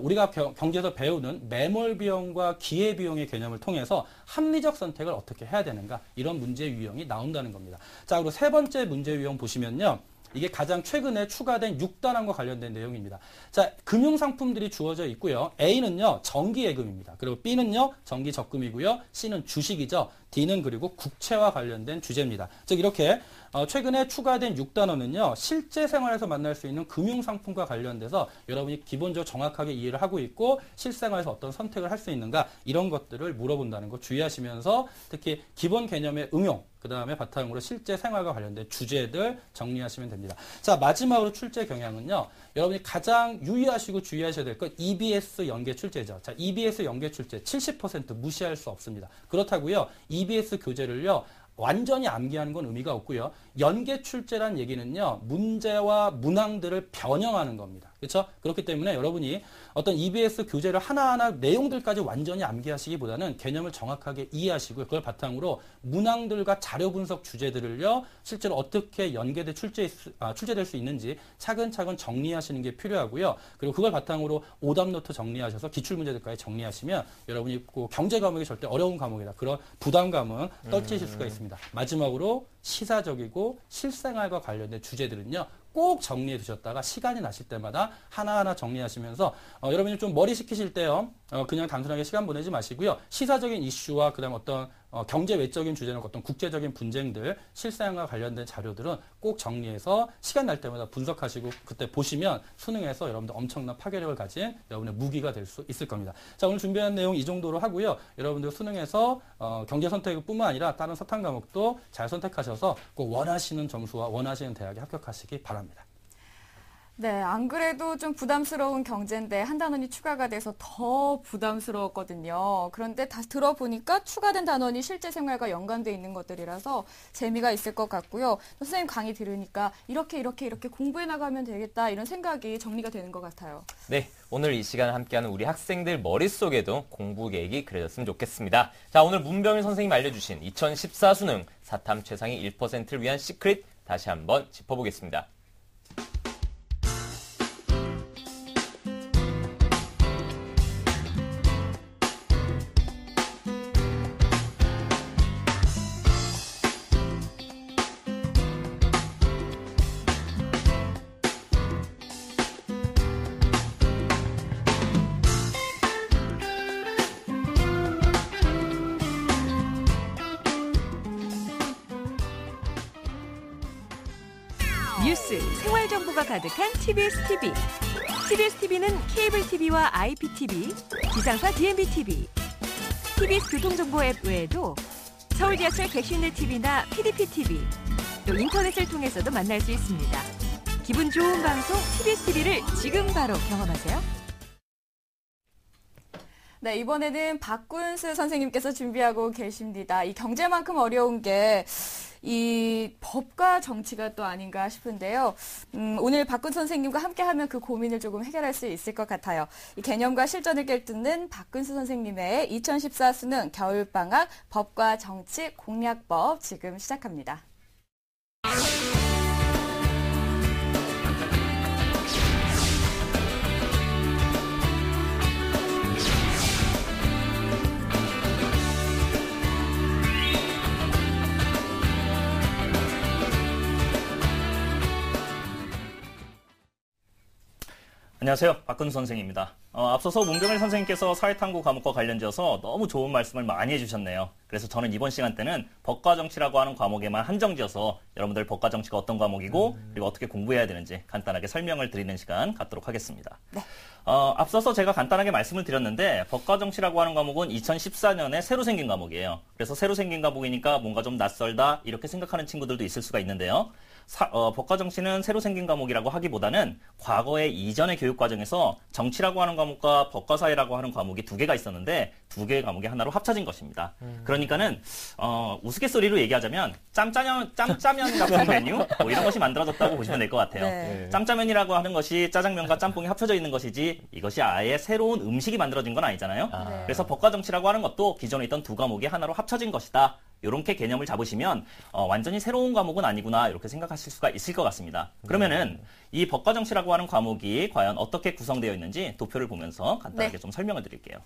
우리가 경제에서 배우는 매몰 비용과 기회 비용의 개념을 통해서 합리적 선택을 어떻게 해야 되는가 이런 문제 유형이 나온다는 겁니다. 자, 그리고 세 번째 문제 유형 보시면요. 이게 가장 최근에 추가된 6단항과 관련된 내용입니다. 자, 금융상품들이 주어져 있고요. A는요, 정기예금입니다. 그리고 B는요, 정기적금이고요. C는 주식이죠. D는 그리고 국채와 관련된 주제입니다. 즉 이렇게 최근에 추가된 6단원은요. 실제 생활에서 만날 수 있는 금융상품과 관련돼서 여러분이 기본적으로 정확하게 이해를 하고 있고 실생활에서 어떤 선택을 할 수 있는가 이런 것들을 물어본다는 거 주의하시면서 특히 기본 개념의 응용 그 다음에 바탕으로 실제 생활과 관련된 주제들 정리하시면 됩니다. 자, 마지막으로 출제 경향은요. 여러분이 가장 유의하시고 주의하셔야 될 건 EBS 연계 출제죠. 자, EBS 연계 출제 70% 무시할 수 없습니다. 그렇다고요. EBS 교재를요. 완전히 암기하는 건 의미가 없고요. 연계 출제란 얘기는요. 문제와 문항들을 변형하는 겁니다. 그렇죠? 그렇기 때문에 여러분이 어떤 EBS 교재를 하나하나 내용들까지 완전히 암기하시기보다는 개념을 정확하게 이해하시고 그걸 바탕으로 문항들과 자료 분석 주제들을요. 실제로 어떻게 연계돼 출제될 수 있는지 차근차근 정리하시는 게 필요하고요. 그리고 그걸 바탕으로 오답 노트 정리하셔서 기출 문제들까지 정리하시면 여러분이 경제 과목이 절대 어려운 과목이다. 그런 부담감은 떨치실 수가 있습니다. 마지막으로 시사적이고 실생활과 관련된 주제들은요. 꼭 정리해 두셨다가 시간이 나실 때마다 하나하나 정리하시면서 여러분이 좀 머리 식히실 때요. 그냥 단순하게 시간 보내지 마시고요. 시사적인 이슈와 그다음 어떤 경제 외적인 주제나 어떤 국제적인 분쟁들, 실생활과 관련된 자료들은 꼭 정리해서 시간 날 때마다 분석하시고 그때 보시면 수능에서 여러분들 엄청난 파괴력을 가진 여러분의 무기가 될 수 있을 겁니다. 자, 오늘 준비한 내용 이 정도로 하고요. 여러분들 수능에서 경제 선택뿐만 아니라 다른 서탄 과목도 잘 선택하셔서 꼭 원하시는 점수와 원하시는 대학에 합격하시기 바랍니다. 네, 안 그래도 좀 부담스러운 경제인데 한 단원이 추가가 돼서 더 부담스러웠거든요. 그런데 다시 들어보니까 추가된 단원이 실제 생활과 연관돼 있는 것들이라서 재미가 있을 것 같고요. 선생님 강의 들으니까 이렇게 공부해 나가면 되겠다 이런 생각이 정리가 되는 것 같아요. 네, 오늘 이 시간 함께하는 우리 학생들 머릿속에도 공부 계획이 그려졌으면 좋겠습니다. 자, 오늘 문병일 선생님 알려주신 2014 수능 사탐 최상위 1%를 위한 시크릿 다시 한번 짚어보겠습니다. 뉴스, 생활 정보가 가득한 TBS TV. TBS TV는 케이블 TV와 IPTV, 지상파 DMB TV, TBS 교통정보 앱 외에도 서울 지하철 객실내 TV나 PDP TV, 또 인터넷을 통해서도 만날 수 있습니다. 기분 좋은 방송 TBS TV를 지금 바로 경험하세요. 네, 이번에는 박군수 선생님께서 준비하고 계십니다. 이 경제만큼 어려운 게 이 법과 정치가 또 아닌가 싶은데요. 오늘 박군 선생님과 함께하면 그 고민을 조금 해결할 수 있을 것 같아요. 이 개념과 실전을 꿰뚫는 박군수 선생님의 2014 수능 겨울방학 법과 정치 공략법 지금 시작합니다. 안녕하세요. 박근수 선생입니다. 앞서서 문병일 선생님께서 사회탐구 과목과 관련지어서 너무 좋은 말씀을 많이 해주셨네요. 그래서 저는 이번 시간 때는 법과 정치라고 하는 과목에만 한정지어서 여러분들 법과 정치가 어떤 과목이고 그리고 어떻게 공부해야 되는지 간단하게 설명을 드리는 시간 갖도록 하겠습니다. 네. 앞서서 제가 간단하게 말씀을 드렸는데 법과 정치라고 하는 과목은 2014년에 새로 생긴 과목이에요. 그래서 새로 생긴 과목이니까 뭔가 좀 낯설다 이렇게 생각하는 친구들도 있을 수가 있는데요. 법과 정치는 새로 생긴 과목이라고 하기보다는 과거의 이전의 교육 과정에서 정치라고 하는 과목과 법과 사회라고 하는 과목이 두 개가 있었는데 두 개의 과목이 하나로 합쳐진 것입니다. 그러니까는 우스갯소리로 얘기하자면 짬짜면 같은 메뉴 뭐 이런 것이 만들어졌다고 보시면 될 것 같아요. 네. 짬짜면이라고 하는 것이 짜장면과 짬뽕이 합쳐져 있는 것이지 이것이 아예 새로운 음식이 만들어진 건 아니잖아요. 네. 그래서 법과 정치라고 하는 것도 기존에 있던 두 과목이 하나로 합쳐진 것이다. 이렇게 개념을 잡으시면 완전히 새로운 과목은 아니구나 이렇게 생각하실 수가 있을 것 같습니다. 그러면은 이 법과 정치라고 하는 과목이 과연 어떻게 구성되어 있는지 도표를 보면서 간단하게 좀 설명을 드릴게요.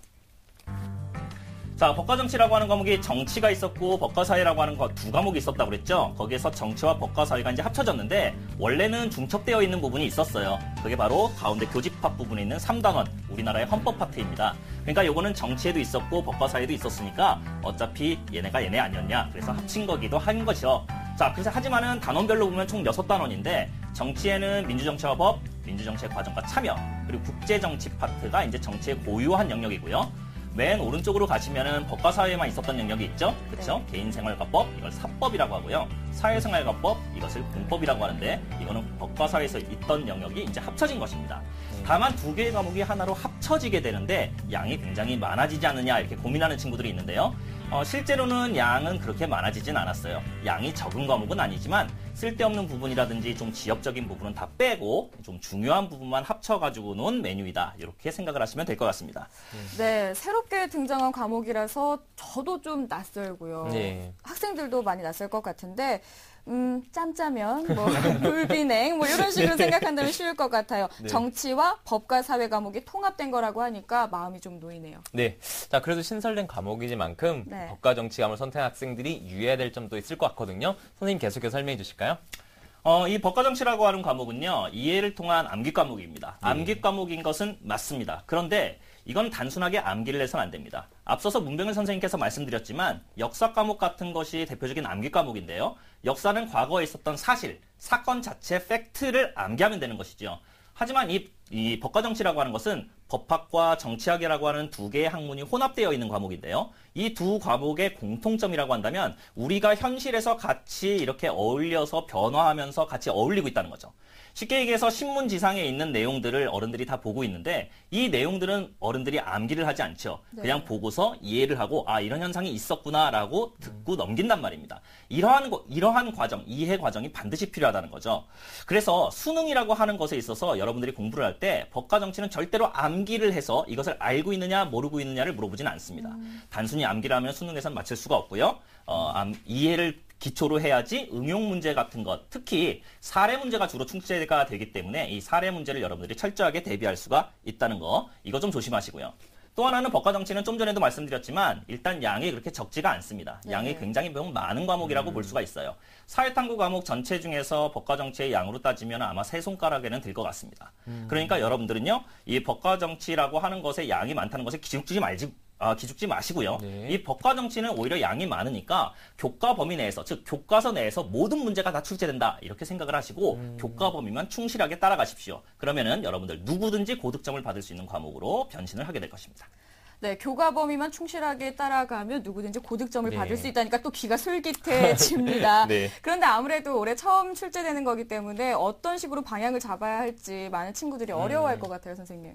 자, 법과 정치라고 하는 과목이 정치가 있었고 법과 사회라고 하는 두 과목이 있었다고 그랬죠. 거기에서 정치와 법과 사회가 이제 합쳐졌는데 원래는 중첩되어 있는 부분이 있었어요. 그게 바로 가운데 교집합 부분에 있는 3단원, 우리나라의 헌법 파트입니다. 그러니까 요거는 정치에도 있었고 법과 사회도 있었으니까 어차피 얘네가 얘네 아니었냐. 그래서 합친 거기도 한 것이죠. 자, 그래서 하지만은 단원별로 보면 총 6단원인데 정치에는 민주정치와 법, 민주정치의 과정과 참여, 그리고 국제정치 파트가 이제 정치의 고유한 영역이고요. 맨 오른쪽으로 가시면은 법과 사회에만 있었던 영역이 있죠. 그렇죠? 네. 개인생활과법, 이걸 사법이라고 하고요. 사회생활과법, 이것을 공법이라고 하는데 이거는 법과 사회에서 있던 영역이 이제 합쳐진 것입니다. 다만 두 개의 과목이 하나로 합쳐지게 되는데 양이 굉장히 많아지지 않느냐 이렇게 고민하는 친구들이 있는데요. 실제로는 양은 그렇게 많아지진 않았어요. 양이 적은 과목은 아니지만 쓸데없는 부분이라든지 좀 지역적인 부분은 다 빼고 좀 중요한 부분만 합쳐가지고 놓은 메뉴이다. 이렇게 생각을 하시면 될 것 같습니다. 네, 새롭게 등장한 과목이라서 저도 좀 낯설고요. 네. 학생들도 많이 낯설 것 같은데, 짬짜면, 뭐, 불비냉, 뭐, 이런 식으로 생각한다면 쉬울 것 같아요. 네. 정치와 법과 사회 과목이 통합된 거라고 하니까 마음이 좀 놓이네요. 네. 자, 그래도 신설된 과목이지만큼 네. 법과 정치 과목을 선택한 학생들이 유의해야 될 점도 있을 것 같거든요. 선생님 계속해서 설명해 주실까요? 이 법과 정치라고 하는 과목은요, 이해를 통한 암기 과목입니다. 암기 과목인 것은 맞습니다. 그런데 이건 단순하게 암기를 해서는 안 됩니다. 앞서서 문병일 선생님께서 말씀드렸지만 역사 과목 같은 것이 대표적인 암기 과목인데요. 역사는 과거에 있었던 사실, 사건 자체 팩트를 암기하면 되는 것이죠. 하지만 이 법과 정치라고 하는 것은 법학과 정치학이라고 하는 두 개의 학문이 혼합되어 있는 과목인데요. 이 두 과목의 공통점이라고 한다면 우리가 현실에서 같이 이렇게 어울려서 변화하면서 같이 어울리고 있다는 거죠. 쉽게 얘기해서 신문지상에 있는 내용들을 어른들이 다 보고 있는데 이 내용들은 어른들이 암기를 하지 않죠. 네. 그냥 보고서 이해를 하고 이런 현상이 있었구나라고 듣고 넘긴단 말입니다. 이러한 과정, 이해 과정이 반드시 필요하다는 거죠. 그래서 수능이라고 하는 것에 있어서 여러분들이 공부를 할 때 법과 정치는 절대로 암기를 해서 이것을 알고 있느냐 모르고 있느냐를 물어보지는 않습니다. 단순히 암기를 하면 수능에서는 맞출 수가 없고요. 이해를 기초로 해야지 응용 문제 같은 것, 특히 사례 문제가 주로 출제가 되기 때문에 이 사례 문제를 여러분들이 철저하게 대비할 수가 있다는 거, 이거 좀 조심하시고요. 또 하나는 법과 정치는 좀 전에도 말씀드렸지만 일단 양이 그렇게 적지가 않습니다. 양이 네. 굉장히 매우 많은 과목이라고 볼 수가 있어요. 사회탐구 과목 전체 중에서 법과 정치의 양으로 따지면 아마 세 손가락에는 들 것 같습니다. 그러니까 여러분들은요, 이 법과 정치라고 하는 것에 양이 많다는 것에 기죽지 마시고요. 네. 이 법과 정치는 오히려 양이 많으니까 교과 범위 내에서, 즉 교과서 내에서 모든 문제가 다 출제된다 이렇게 생각을 하시고 교과 범위만 충실하게 따라가십시오. 그러면은 여러분들 누구든지 고득점을 받을 수 있는 과목으로 변신을 하게 될 것입니다. 네, 교과 범위만 충실하게 따라가면 누구든지 고득점을 네. 받을 수 있다니까 또 귀가 솔깃해집니다. 네. 그런데 아무래도 올해 처음 출제되는 거기 때문에 어떤 식으로 방향을 잡아야 할지 많은 친구들이 어려워할 것 같아요, 선생님.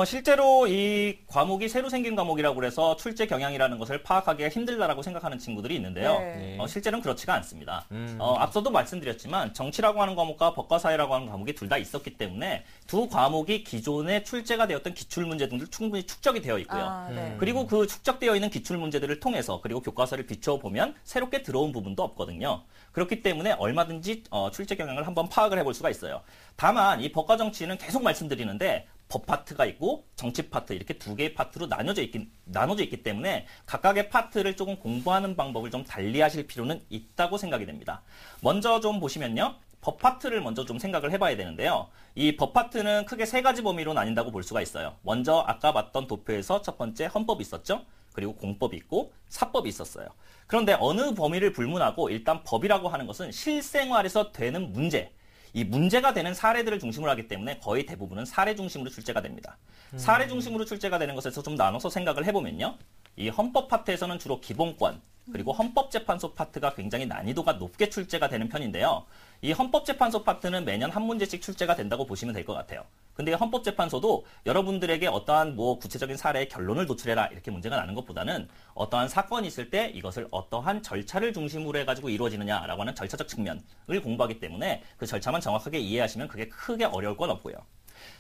실제로 이 과목이 새로 생긴 과목이라고 그래서 출제 경향이라는 것을 파악하기가 힘들다라고 생각하는 친구들이 있는데요. 네. 실제로는 그렇지가 않습니다. 앞서도 말씀드렸지만 정치라고 하는 과목과 법과 사회라고 하는 과목이 둘 다 있었기 때문에 두 과목이 기존에 출제가 되었던 기출문제 등들 충분히 축적이 되어 있고요. 네. 그리고 그 축적되어 있는 기출문제들을 통해서 그리고 교과서를 비춰보면 새롭게 들어온 부분도 없거든요. 그렇기 때문에 얼마든지 출제 경향을 한번 파악을 해볼 수가 있어요. 다만 이 법과 정치는 계속 말씀드리는데 법 파트가 있고 정치 파트 이렇게 두 개의 파트로 나눠져 있기 때문에 각각의 파트를 조금 공부하는 방법을 좀 달리 하실 필요는 있다고 생각이 됩니다. 먼저 좀 보시면요. 법 파트를 먼저 좀 생각을 해봐야 되는데요. 이 법 파트는 크게 세 가지 범위로 나뉜다고 볼 수가 있어요. 먼저 아까 봤던 도표에서 첫 번째 헌법이 있었죠. 그리고 공법이 있고 사법이 있었어요. 그런데 어느 범위를 불문하고 일단 법이라고 하는 것은 실생활에서 되는 문제, 이 문제가 되는 사례들을 중심으로 하기 때문에 거의 대부분은 사례 중심으로 출제가 됩니다. 사례 중심으로 출제가 되는 것에서 좀 나눠서 생각을 해보면요. 이 헌법 파트에서는 주로 기본권, 그리고 헌법재판소 파트가 굉장히 난이도가 높게 출제가 되는 편인데요. 이 헌법재판소 파트는 매년 한 문제씩 출제가 된다고 보시면 될 것 같아요. 근데 헌법재판소도 여러분들에게 어떠한 구체적인 사례의 결론을 도출해라 이렇게 문제가 나는 것보다는 어떠한 사건이 있을 때 이것을 어떠한 절차를 중심으로 해가지고 이루어지느냐라고 하는 절차적 측면을 공부하기 때문에 그 절차만 정확하게 이해하시면 그게 크게 어려울 건 없고요.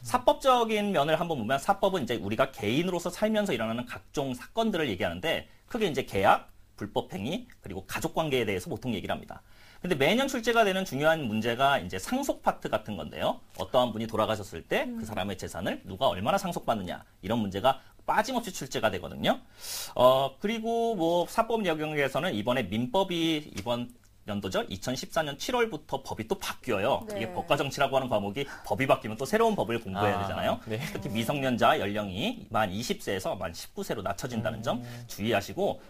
사법적인 면을 한번 보면 사법은 이제 우리가 개인으로서 살면서 일어나는 각종 사건들을 얘기하는데 크게 이제 계약, 불법행위, 그리고 가족관계에 대해서 보통 얘기를 합니다. 근데 매년 출제가 되는 중요한 문제가 이제 상속 파트 같은 건데요. 어떠한 분이 돌아가셨을 때 그 사람의 재산을 누가 얼마나 상속받느냐 이런 문제가 빠짐없이 출제가 되거든요. 그리고 사법 영역에서는 이번에 민법이 이번 연도죠. 2014년 7월부터 법이 또 바뀌어요. 네. 이게 법과 정치라고 하는 과목이 법이 바뀌면 또 새로운 법을 공부해야 되잖아요. 네. 특히 미성년자 연령이 만 20세에서 만 19세로 낮춰진다는 점 주의하시고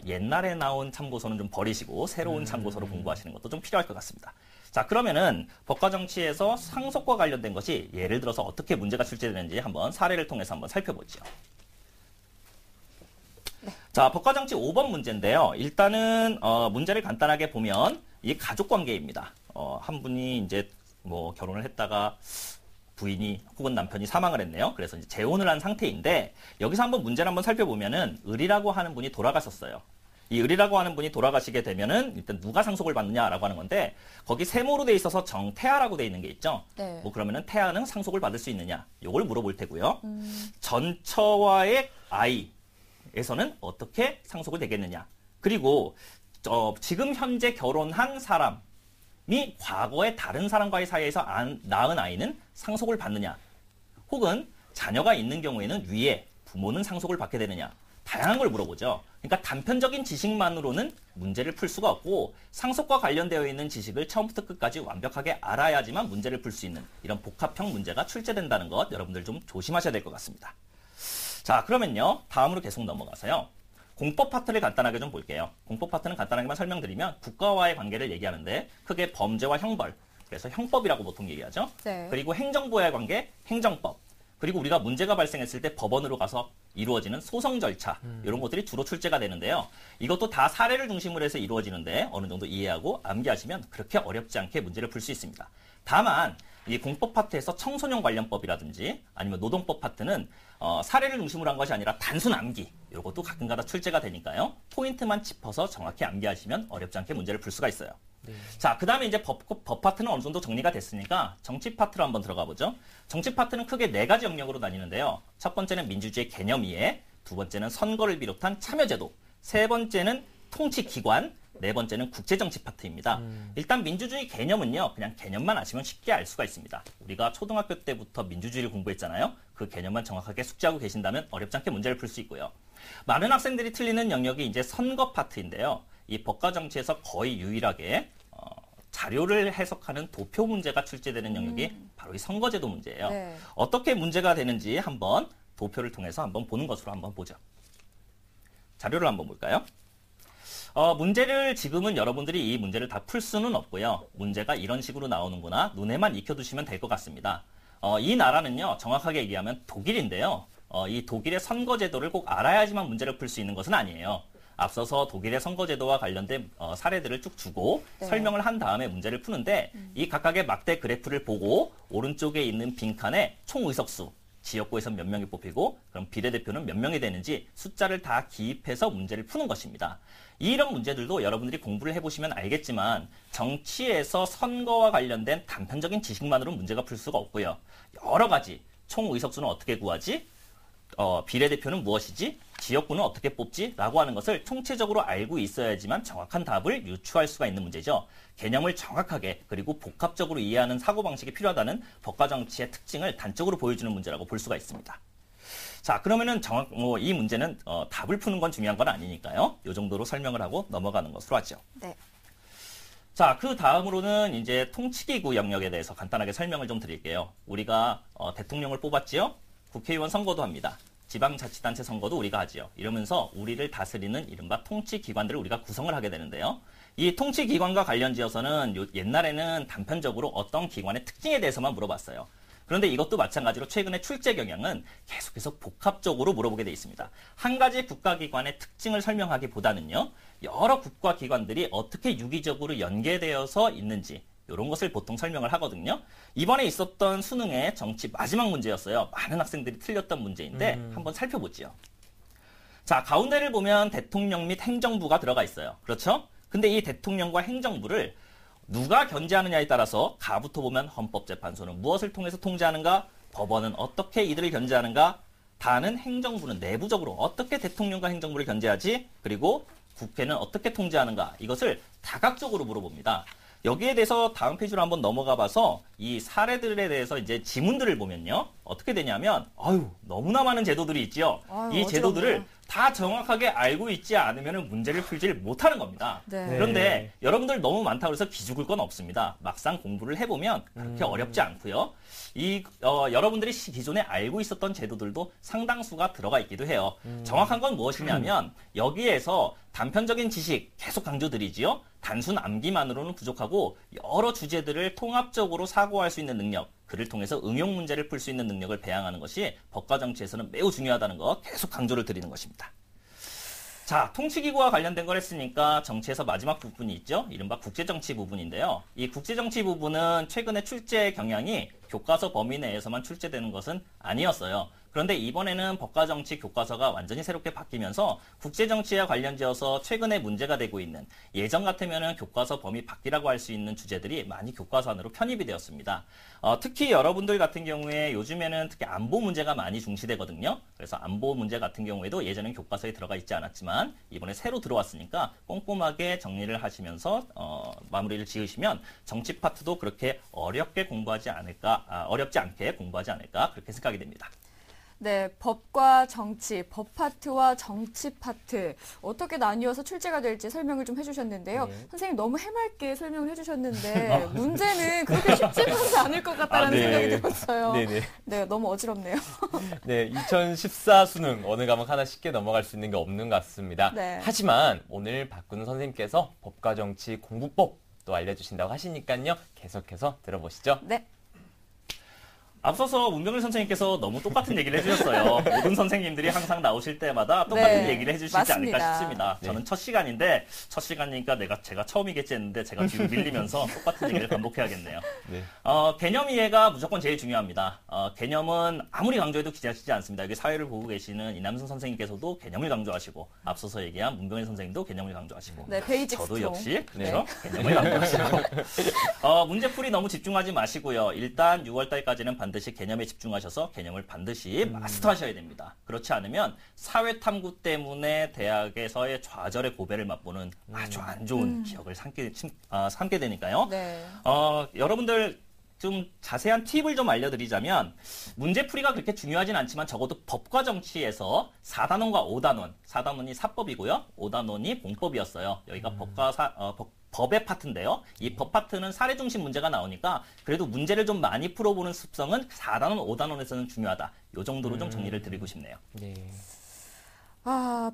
옛날에 나온 참고서는 좀 버리시고 새로운 참고서로 공부하시는 것도 좀 필요할 것 같습니다. 자, 그러면은 법과 정치에서 상속과 관련된 것이 예를 들어서 어떻게 문제가 출제되는지 한번 사례를 통해서 한번 살펴보죠. 자, 법과 정치 5번 문제인데요. 일단은 문제를 간단하게 보면 이게 가족 관계입니다. 한 분이 이제 결혼을 했다가 부인이 혹은 남편이 사망을 했네요. 그래서 이제 재혼을 한 상태인데 여기서 한번 문제를 한번 살펴보면은 을이라고 하는 분이 돌아가셨어요. 이 을이라고 하는 분이 돌아가시게 되면은 일단 누가 상속을 받느냐라고 하는 건데 거기 세모로 돼 있어서 정태아라고 돼 있는 게 있죠. 네. 그러면은 태아는 상속을 받을 수 있느냐? 요걸 물어볼 테고요. 전처와의 아이 에서는 어떻게 상속이 되겠느냐. 그리고 지금 현재 결혼한 사람이 과거에 다른 사람과의 사이에서 낳은 아이는 상속을 받느냐. 혹은 자녀가 있는 경우에는 위에 부모는 상속을 받게 되느냐. 다양한 걸 물어보죠. 그러니까 단편적인 지식만으로는 문제를 풀 수가 없고 상속과 관련되어 있는 지식을 처음부터 끝까지 완벽하게 알아야지만 문제를 풀 수 있는 이런 복합형 문제가 출제된다는 것 여러분들 좀 조심하셔야 될 것 같습니다. 자, 그러면요. 다음으로 계속 넘어가서요. 공법 파트를 간단하게 좀 볼게요. 공법 파트는 간단하게만 설명드리면 국가와의 관계를 얘기하는데 크게 범죄와 형벌, 그래서 형법이라고 보통 얘기하죠. 네. 그리고 행정부와의 관계, 행정법. 그리고 우리가 문제가 발생했을 때 법원으로 가서 이루어지는 소송 절차 이런 것들이 주로 출제가 되는데요. 이것도 다 사례를 중심으로 해서 이루어지는데 어느 정도 이해하고 암기하시면 그렇게 어렵지 않게 문제를 풀 수 있습니다. 다만 이 공법 파트에서 청소년 관련법이라든지 아니면 노동법 파트는 사례를 중심으로 한 것이 아니라 단순 암기 이런 것도 가끔가다 출제가 되니까요. 포인트만 짚어서 정확히 암기하시면 어렵지 않게 문제를 풀 수가 있어요. 네. 자, 그 다음에 이제 법 파트는 어느 정도 정리가 됐으니까 정치 파트로 한번 들어가 보죠. 정치 파트는 크게 4가지 영역으로 나뉘는데요. 첫 번째는 민주주의 개념 이해, 두 번째는 선거를 비롯한 참여제도, 세 번째는 통치기관, 네 번째는 국제정치 파트입니다. 일단 민주주의 개념은요. 그냥 개념만 아시면 쉽게 알 수가 있습니다. 우리가 초등학교 때부터 민주주의를 공부했잖아요. 그 개념만 정확하게 숙지하고 계신다면 어렵지 않게 문제를 풀 수 있고요. 많은 학생들이 틀리는 영역이 이제 선거 파트인데요. 이 법과 정치에서 거의 유일하게 자료를 해석하는 도표 문제가 출제되는 영역이 바로 이 선거제도 문제예요. 네. 어떻게 문제가 되는지 한번 도표를 통해서 한번 보는 것으로 한번 보죠. 자료를 한번 볼까요? 문제를 지금은 여러분들이 이 문제를 다 풀 수는 없고요. 문제가 이런 식으로 나오는구나 눈에만 익혀두시면 될 것 같습니다. 이 나라는요. 정확하게 얘기하면 독일인데요. 이 독일의 선거제도를 꼭 알아야지만 문제를 풀 수 있는 것은 아니에요. 앞서서 독일의 선거제도와 관련된 사례들을 쭉 주고 네. 설명을 한 다음에 문제를 푸는데 이 각각의 막대 그래프를 보고 오른쪽에 있는 빈칸에 총 의석수 지역구에서 몇 명이 뽑히고 그럼 비례대표는 몇 명이 되는지 숫자를 다 기입해서 문제를 푸는 것입니다. 이런 문제들도 여러분들이 공부를 해보시면 알겠지만 정치에서 선거와 관련된 단편적인 지식만으로 문제가 풀 수가 없고요. 여러 가지 총 의석수는 어떻게 구하지? 비례대표는 무엇이지? 지역구는 어떻게 뽑지? 라고 하는 것을 총체적으로 알고 있어야지만 정확한 답을 유추할 수가 있는 문제죠. 개념을 정확하게 그리고 복합적으로 이해하는 사고방식이 필요하다는 법과 정치의 특징을 단적으로 보여주는 문제라고 볼 수가 있습니다. 자, 그러면은 이 문제는 답을 푸는 건 중요한 건 아니니까요. 이 정도로 설명을 하고 넘어가는 것으로 하죠. 네. 자, 그 다음으로는 이제 통치기구 영역에 대해서 간단하게 설명을 좀 드릴게요. 우리가 대통령을 뽑았지요? 국회의원 선거도 합니다. 지방자치단체 선거도 우리가 하지요. 이러면서 우리를 다스리는 이른바 통치기관들을 우리가 구성을 하게 되는데요. 이 통치기관과 관련지어서는 옛날에는 단편적으로 어떤 기관의 특징에 대해서만 물어봤어요. 그런데 이것도 마찬가지로 최근에 출제 경향은 계속해서 복합적으로 물어보게 돼 있습니다. 한 가지 국가기관의 특징을 설명하기보다는요. 여러 국가기관들이 어떻게 유기적으로 연계되어서 있는지 이런 것을 보통 설명을 ha거든요. 이번에 있었던 수능의 정치 마지막 문제였어요. 많은 학생들이 틀렸던 문제인데 한번 살펴보죠. 자, 가운데를 보면 대통령 및 행정부가 들어가 있어요. 그렇죠? 근데 이 대통령과 행정부를 누가 견제하느냐에 따라서 가부터 보면 헌법재판소는 무엇을 통해서 통제하는가? 법원은 어떻게 이들을 견제하는가? 다는 행정부는 내부적으로 어떻게 대통령과 행정부를 견제하지? 그리고 국회는 어떻게 통제하는가? 이것을 다각적으로 물어봅니다. 여기에 대해서 다음 페이지로 한번 넘어가 봐서 이 사례들에 대해서 이제 지문들을 보면요. 어떻게 되냐면, 너무나 많은 제도들이 있지요. 이 제도들을 어지럽네요. 다 정확하게 알고 있지 않으면 문제를 풀지를 못하는 겁니다. 네. 그런데 여러분들 너무 많다고 해서 기죽을 건 없습니다. 막상 공부를 해보면 그렇게 어렵지 않고요. 여러분들이 기존에 알고 있었던 제도들도 상당수가 들어가 있기도 해요. 정확한 건 무엇이냐면 여기에서 단편적인 지식 계속 강조드리지요. 단순 암기만으로는 부족하고 여러 주제들을 통합적으로 사고할 수 있는 능력, 그를 통해서 응용 문제를 풀 수 있는 능력을 배양하는 것이 법과 정치에서는 매우 중요하다는 거 계속 강조를 드리는 것입니다. 자, 통치기구와 관련된 걸 했으니까 정치에서 마지막 부분이 있죠. 이른바 국제정치 부분인데요. 이 국제정치 부분은 최근에 출제 경향이 교과서 범위 내에서만 출제되는 것은 아니었어요. 그런데 이번에는 법과정치 교과서가 완전히 새롭게 바뀌면서 국제정치와 관련지어서 최근에 문제가 되고 있는 예전 같으면 교과서 범위 밖이라고 할 수 있는 주제들이 많이 교과서 안으로 편입이 되었습니다. 특히 여러분들 같은 경우에 요즘에는 특히 안보 문제가 많이 중시되거든요. 그래서 안보 문제 같은 경우에도 예전엔 교과서에 들어가 있지 않았지만 이번에 새로 들어왔으니까 꼼꼼하게 정리를 하시면서 마무리를 지으시면 정치 파트도 그렇게 어렵지 않게 공부하지 않을까 그렇게 생각이 됩니다. 네, 법과 정치, 법 파트와 정치 파트 어떻게 나뉘어서 출제가 될지 설명을 좀 해주셨는데요. 선생님 너무 해맑게 설명을 해주셨는데 문제는 그렇게 쉽지만은 않을 것 같다는 생각이 들었어요. 네네. 네, 너무 어지럽네요. 네, 2014 수능 어느 과목 하나 쉽게 넘어갈 수 있는 게 없는 것 같습니다. 네. 하지만 오늘 박근우 선생님께서 법과 정치 공부법 또 알려주신다고 하시니까요. 계속해서 들어보시죠. 네. 앞서서 문병일 선생님께서 너무 똑같은 얘기를 해주셨어요. 모든 선생님들이 항상 나오실 때마다 똑같은 네, 얘기를 해주시지 맞습니다. 않을까 싶습니다. 네. 저는 첫 시간인데 첫 시간이니까 제가 처음이겠지 했는데 제가 뒤로 밀리면서 똑같은 얘기를 반복해야겠네요. 네. 개념 이해가 무조건 제일 중요합니다. 개념은 아무리 강조해도 지나치지 않습니다. 여기 사회를 보고 계시는 이남승 선생님께서도 개념을 강조하시고 앞서서 얘기한 문병일 선생님도 개념을 강조하시고 네, 베이직 저도 스트롱. 역시 네. 그렇죠? 개념을 강조하시고 문제풀이 너무 집중하지 마시고요. 일단 6월달까지는 반드시 개념에 집중하셔서 개념을 반드시 마스터하셔야 됩니다. 그렇지 않으면 사회탐구 때문에 대학에서의 좌절의 고배를 맛보는 아주 안 좋은 기억을 삼게 되니까요. 네. 여러분들 좀 자세한 팁을 좀 알려드리자면 문제풀이가 그렇게 중요하진 않지만 적어도 법과 정치에서 4단원과 5단원, 4단원이 사법이고요. 5단원이 공법이었어요. 여기가 법의 파트인데요. 이 법 파트는 사례 중심 문제가 나오니까 그래도 문제를 좀 많이 풀어보는 습성은 4단원, 5단원에서는 중요하다. 이 정도로 좀 정리를 드리고 싶네요. 네.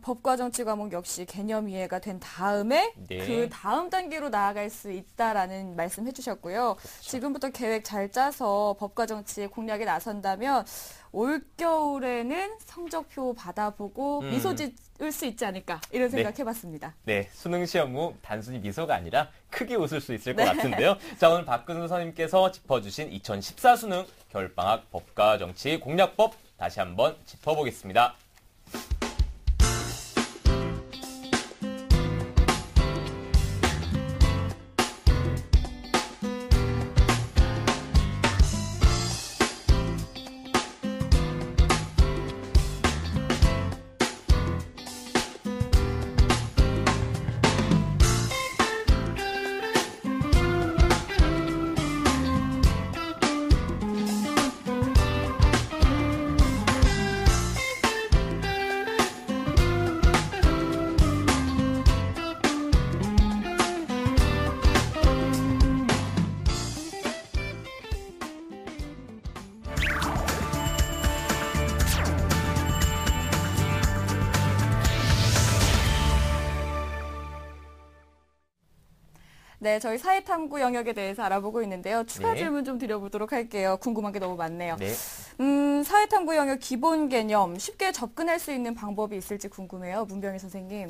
법과 정치 과목 역시 개념 이해가 된 다음에 네. 그 다음 단계로 나아갈 수 있다라는 말씀 해주셨고요. 지금부터 계획 잘 짜서 법과 정치 공략에 나선다면 올겨울에는 성적표 받아보고 미소 지을 수 있지 않을까 이런 생각 해봤습니다. 네, 수능 시험 후 단순히 미소가 아니라 크게 웃을 수 있을 것 같은데요. 자, 오늘 박근우 선생님께서 짚어주신 2014 수능 겨울방학 법과 정치 공략법 다시 한번 짚어보겠습니다. 네, 저희 사회탐구 영역에 대해서 알아보고 있는데요. 추가 네. 질문 좀 드려보도록 할게요. 궁금한 게 너무 많네요. 네. 사회탐구 영역 기본 개념 쉽게 접근할 수 있는 방법이 있을지 궁금해요. 문병희 선생님.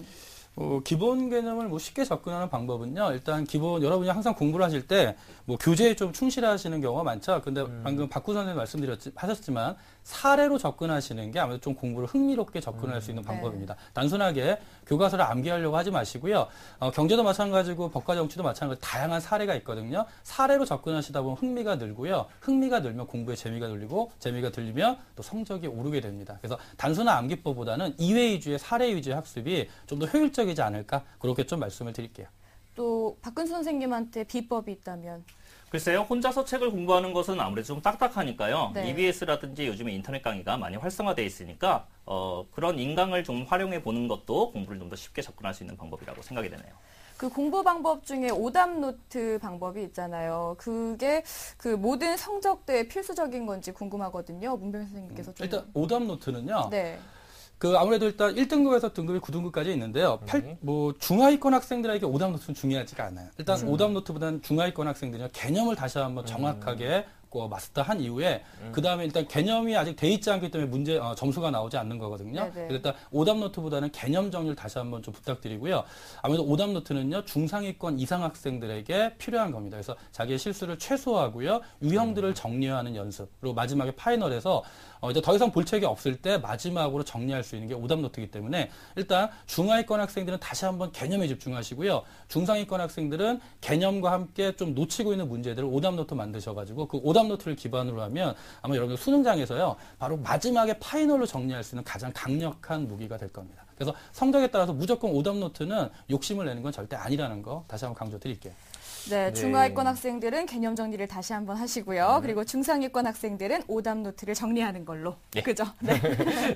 기본 개념을 쉽게 접근하는 방법은요. 일단 기본 여러분이 항상 공부를 하실 때 교재에 좀 충실하시는 경우가 많죠. 근데 방금 박구 선생님 하셨지만 사례로 접근하시는 게 아무래도 좀 공부를 흥미롭게 접근할 수 있는 방법입니다. 단순하게 교과서를 암기하려고 하지 마시고요. 경제도 마찬가지고 법과 정치도 마찬가지고 다양한 사례가 있거든요. 사례로 접근하시다 보면 흥미가 늘고요. 흥미가 늘면 공부에 재미가 늘리고 재미가 들리면 또 성적이 오르게 됩니다. 그래서 단순한 암기법보다는 이해 위주의 사례 위주의 학습이 좀 더 효율적이지 않을까 그렇게 좀 말씀을 드릴게요. 또 박근수 선생님한테 비법이 있다면? 글쎄요, 혼자서 책을 공부하는 것은 아무래도 좀 딱딱하니까요. 네. EBS라든지 요즘에 인터넷 강의가 많이 활성화되어 있으니까 그런 인강을 좀 활용해 보는 것도 공부를 좀 더 쉽게 접근할 수 있는 방법이라고 생각이 되네요. 그 공부 방법 중에 오답 노트 방법이 있잖아요. 그게 그 모든 성적대에 필수적인 건지 궁금하거든요. 문병희 선생님께서 좀. 일단 오답 노트는요. 네. 아무래도 일단 1등급에서 등급이 9등급까지 있는데요. 중하위권 학생들에게 오답 노트는 중요하지가 않아요. 일단 오답 노트보다는 중하위권 학생들이 개념을 다시 한번 정확하게 마스터한 이후에 그 다음에 일단 개념이 아직 돼 있지 않기 때문에 점수가 나오지 않는 거거든요. 네네. 그래서 일단 오답 노트보다는 개념 정리를 다시 한번 좀 부탁드리고요. 아무래도 오답 노트는요 중상위권 이상 학생들에게 필요한 겁니다. 그래서 자기의 실수를 최소화하고요 유형들을 정리하는 연습 그리고 마지막에 파이널에서 이제 더 이상 볼 책이 없을 때 마지막으로 정리할 수 있는 게 오답 노트이기 때문에 일단 중하위권 학생들은 다시 한번 개념에 집중하시고요. 중상위권 학생들은 개념과 함께 좀 놓치고 있는 문제들을 오답 노트 만드셔가지고 그 오답 노트를 기반으로 하면 아마 여러분들 수능장에서요. 바로 마지막에 파이널로 정리할 수 있는 가장 강력한 무기가 될 겁니다. 그래서 성적에 따라서 무조건 오답 노트는 욕심을 내는 건 절대 아니라는 거 다시 한번 강조드릴게요. 네, 중하위권 학생들은 개념 정리를 다시 한번 하시고요. 그리고 중상위권 학생들은 오답 노트를 정리하는 걸로. 네. 그죠? 네.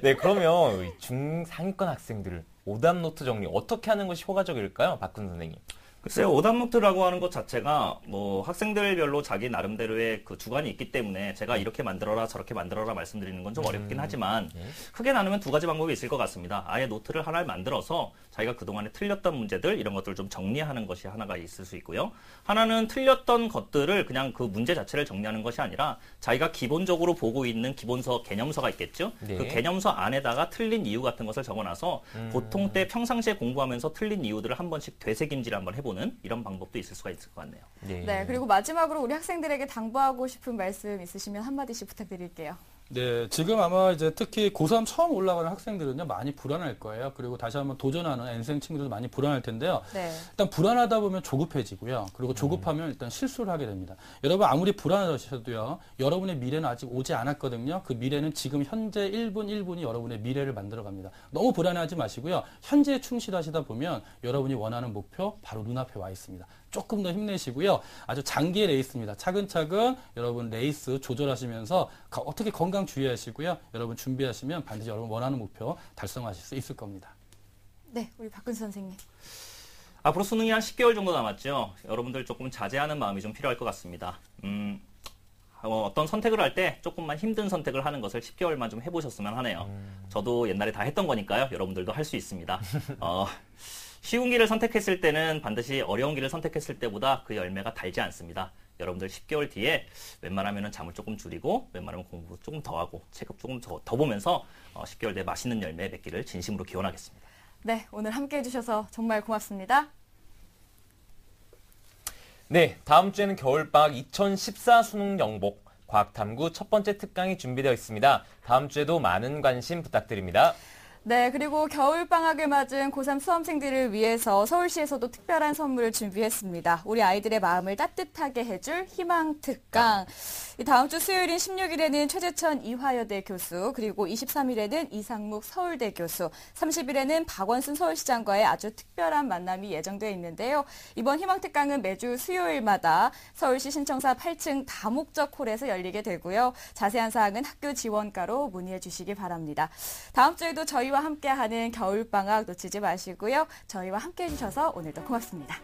네, 그러면 중상위권 학생들을 오답 노트 정리 어떻게 하는 것이 효과적일까요? 박근 선생님. 글쎄요, 오답 노트라고 하는 것 자체가 학생들별로 자기 나름대로의 그 주관이 있기 때문에 제가 이렇게 만들어라 저렇게 만들어라 말씀드리는 건 좀 어렵긴 하지만 크게 나누면 두 가지 방법이 있을 것 같습니다. 아예 노트를 하나를 만들어서 자기가 그동안에 틀렸던 문제들 이런 것들을 좀 정리하는 것이 하나가 있을 수 있고요. 하나는 틀렸던 것들을 그냥 그 문제 자체를 정리하는 것이 아니라 자기가 기본적으로 보고 있는 기본서 개념서가 있겠죠. 네. 그 개념서 안에다가 틀린 이유 같은 것을 적어놔서 보통 때 평상시에 공부하면서 틀린 이유들을 한 번씩 되새김질 한번 해보는 이런 방법도 있을 수가 있을 것 같네요. 네, 그리고 마지막으로 우리 학생들에게 당부하고 싶은 말씀 있으시면 한마디씩 부탁드릴게요. 네, 지금 아마 이제 특히 고3 처음 올라가는 학생들은요, 많이 불안할 거예요. 그리고 다시 한번 도전하는 N생 친구들도 많이 불안할 텐데요. 네. 일단 불안하다 보면 조급해지고요. 그리고 조급하면 일단 실수를 하게 됩니다. 여러분 아무리 불안하셔도요, 여러분의 미래는 아직 오지 않았거든요. 그 미래는 지금 현재 1분 1분이 여러분의 미래를 만들어 갑니다. 너무 불안해하지 마시고요. 현재에 충실하시다 보면 여러분이 원하는 목표 바로 눈앞에 와 있습니다. 조금 더 힘내시고요. 아주 장기의 레이스입니다. 차근차근 여러분 레이스 조절하시면서 어떻게 건강 주의하시고요. 여러분 준비하시면 반드시 여러분 원하는 목표 달성하실 수 있을 겁니다. 네, 우리 박근수 선생님. 앞으로 수능이 한 10개월 정도 남았죠. 여러분들 조금 자제하는 마음이 좀 필요할 것 같습니다. 어떤 선택을 할 때 조금만 힘든 선택을 하는 것을 10개월만 좀 해보셨으면 하네요. 저도 옛날에 다 했던 거니까요. 여러분들도 할 수 있습니다. 쉬운 길을 선택했을 때는 반드시 어려운 길을 선택했을 때보다 그 열매가 달지 않습니다. 여러분들 10개월 뒤에 웬만하면 잠을 조금 줄이고 웬만하면 공부 조금 더 하고 책을 조금 더 보면서 10개월 뒤에 맛있는 열매 맺기를 진심으로 기원하겠습니다. 네, 오늘 함께 해주셔서 정말 고맙습니다. 네, 다음 주에는 겨울방학 2014 수능 영복 과학탐구 첫 번째 특강이 준비되어 있습니다. 다음 주에도 많은 관심 부탁드립니다. 네, 그리고 겨울방학을 맞은 고3 수험생들을 위해서 서울시에서도 특별한 선물을 준비했습니다. 우리 아이들의 마음을 따뜻하게 해줄 희망특강. 다음 주 수요일인 16일에는 최재천 이화여대 교수, 그리고 23일에는 이상묵 서울대 교수, 30일에는 박원순 서울시장과의 아주 특별한 만남이 예정되어 있는데요. 이번 희망특강은 매주 수요일마다 서울시 신청사 8층 다목적 홀에서 열리게 되고요. 자세한 사항은 학교 지원과로 문의해 주시기 바랍니다. 다음 주에도 저희와 함께하는 겨울방학 놓치지 마시고요. 저희와 함께해 주셔서 오늘도 고맙습니다.